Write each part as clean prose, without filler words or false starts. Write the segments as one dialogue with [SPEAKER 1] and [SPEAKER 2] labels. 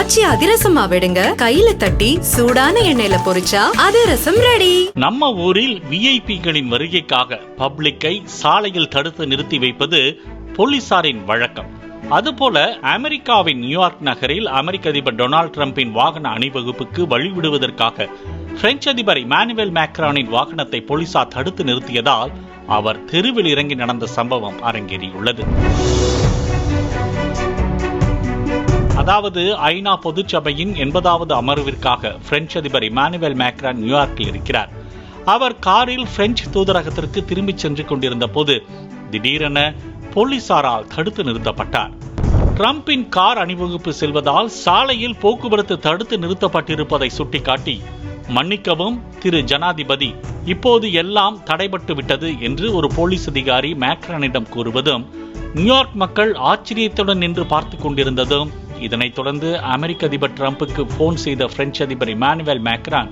[SPEAKER 1] ஆச்சி அதிரசமா விடுங்க, கையில தட்டி சூடான எண்ணெயில பொரிச்சா அதிரசம் ரெடி.
[SPEAKER 2] நம்ம ஊரில் விஐபிகளின் வருகைக்காக பப்ளிக்கை சாலையில் தடுத்து நிறுத்தி வைப்பது போலீசாரின் வழக்கம். அதுபோல அமெரிக்காவின் நியூயார்க் நகரில் அமெரிக்க அதிபர் டொனால்டு டிரம்பின் வாகன அணிவகுப்புக்கு வழிவிடுவதற்காக பிரெஞ்சு அதிபர் இமானுவேல் மேக்ரானின் வாகனத்தை போலீசார் தடுத்து நிறுத்தியதால் அவர் தெருவில் இறங்கி நடந்த சம்பவம் அரங்கேறியுள்ளது. அதாவது ஐநா பொதுச்சபையின் 80வது அமர்விற்காக பிரெஞ்சு அதிபர் இமானுவேல் மேக்ரான் நியூயார்க்கில் இருக்கிறார். அவர் காரில் பிரெஞ்சு தூதரகத்திற்கு திரும்பிச் சென்று கொண்டிருந்த போது திடீரென போலீசாரால் தடுத்து நிறுத்தப்பட்டார். டிரம்பின் கார் அணிவகுப்பு செல்வதால் சாலையில் போக்குவரத்து தடுத்து நிறுத்தப்பட்டிருப்பதை சுட்டிக்காட்டி, மன்னிக்கவும் திரு ஜனாதிபதி, இப்போது எல்லாம் தடைபட்டு விட்டது என்று ஒரு போலீஸ் அதிகாரி மேக்ரானிடம் கூறுவதும் நியூயார்க் மக்கள் ஆச்சரியத்துடன் நின்று பார்த்து கொண்டிருந்ததும், இதனைத் தொடர்ந்து அமெரிக்க அதிபர் டிரம்புக்கு போன் செய்த பிரெஞ்சு அதிபர் இமானுவேல் மேக்ரான்,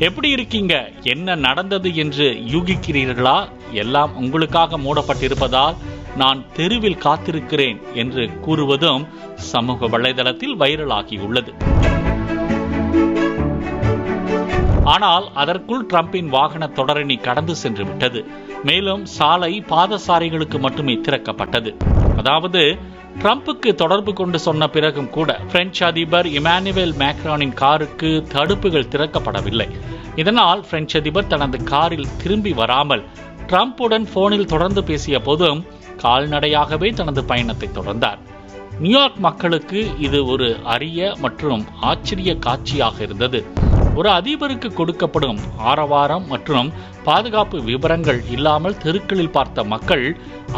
[SPEAKER 2] எப்படி இருக்கீங்க, என்ன நடந்தது என்று யூகிக்கிறீர்களா, எல்லாம் உங்களுக்காக மூடப்பட்டிருப்பதால் நான் தெருவில் காத்திருக்கிறேன் என்று கூறுவதும் சமூக வலைதளத்தில் வைரலாகியுள்ளது. ஆனால் அதற்குள் டிரம்பின் வாகன தொடரணி கடந்து சென்று விட்டது. மேலும் சாலை பாதசாரிகளுக்கு மட்டுமே திறக்கப்பட்டது. அதாவது டிரம்புக்கு தொடர்பு கொண்டு சொன்ன பிறகும் கூட பிரெஞ்சு அதிபர் இமானுவேல் மேக்ரானின் காருக்கு தடுப்புகள் திறக்கப்படவில்லை. இதனால் பிரெஞ்சு அதிபர் தனது காரில் திரும்பி வராமல் டிரம்புடன் போனில் தொடர்ந்து பேசிய போதும் கால்நடையாகவே தனது பயணத்தை தொடர்ந்தார். நியூயார்க் மக்களுக்கு இது ஒரு அரிய மற்றும் ஆச்சரிய காட்சியாக இருந்தது. ஒரு அதிபருக்கு கொடுக்கப்படும் ஆரவாரம் மற்றும் பாதுகாப்பு விவரங்கள் இல்லாமல் தெருக்களில் பார்த்த மக்கள்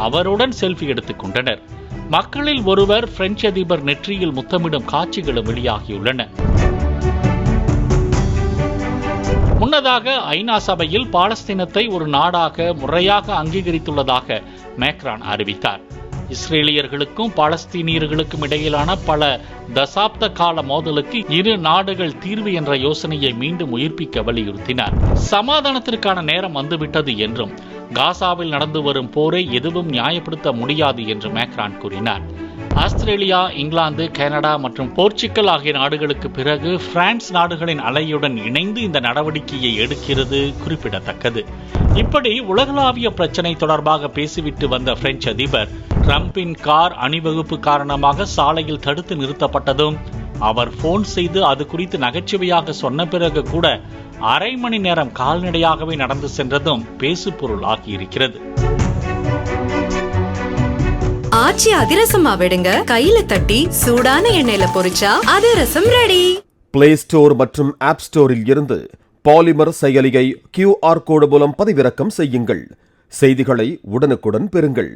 [SPEAKER 2] அவருடன் செல்ஃபி எடுத்துக் கொண்டனர். மக்களில் ஒருவர் பிரெஞ்சு அதிபர் நெற்றியில் முத்தமிடும் காட்சிகளும் வெளியாகியுள்ளன. முன்னதாக ஐநா சபையில் பாலஸ்தீனத்தை ஒரு நாடாக முறையாக அங்கீகரித்துள்ளதாக மேக்ரான் அறிவித்தார். இஸ்ரேலியர்களுக்கும் பாலஸ்தீனியர்களுக்கும் இடையிலான பல தசாப்த கால மோதலுக்கு இரு நாடுகள் தீர்வு என்ற யோசனையை மீண்டும் உயிர்ப்பிக்க வலியுறுத்தினார். சமாதானத்திற்கான நேரம் வந்துவிட்டது என்றும் காசாவில் நடந்து வரும் போரை எதுவும் நியாயப்படுத்த முடியாது என்று மேக்ரான் கூறினார். ஆஸ்திரேலியா, இங்கிலாந்து, கனடா மற்றும் போர்ச்சுகல் ஆகிய நாடுகளுக்கு பிறகு பிரான்ஸ் நாடுகளின் அலையுடன் இணைந்து இந்த நடவடிக்கையை எடுக்கிறது குறிப்பிடத்தக்கது. இப்படி உலகளாவிய பிரச்சனை தொடர்பாக பேசிவிட்டு வந்த பிரெஞ்சு அதிபர் டிரம்பின் கார் அணிவகுப்பு காரணமாக சாலையில் தடுத்து நிறுத்தப்பட்டதும், அவர் போன் செய்து அது குறித்து நகைச்சுவையாக சொன்ன பிறகு கூட அரை மணி நேரம் கால்நடையாகவே நடந்து சென்றதும் பேசு பொருள் ஆகியிருக்கிறது.
[SPEAKER 1] ஆச்சி அதிரசமா விடுங்க, கையில தட்டி சூடான எண்ணெயில பொரிச்சா அதிரசம் ரெடி.
[SPEAKER 3] பிளே ஸ்டோர் மற்றும் ஆப் ஸ்டோரில் இருந்து பாலிமர் செயலியை QR கோடு மூலம் பதிவிறக்கம் செய்யுங்கள். செய்திகளை உடனுக்குடன் பெறுங்கள்.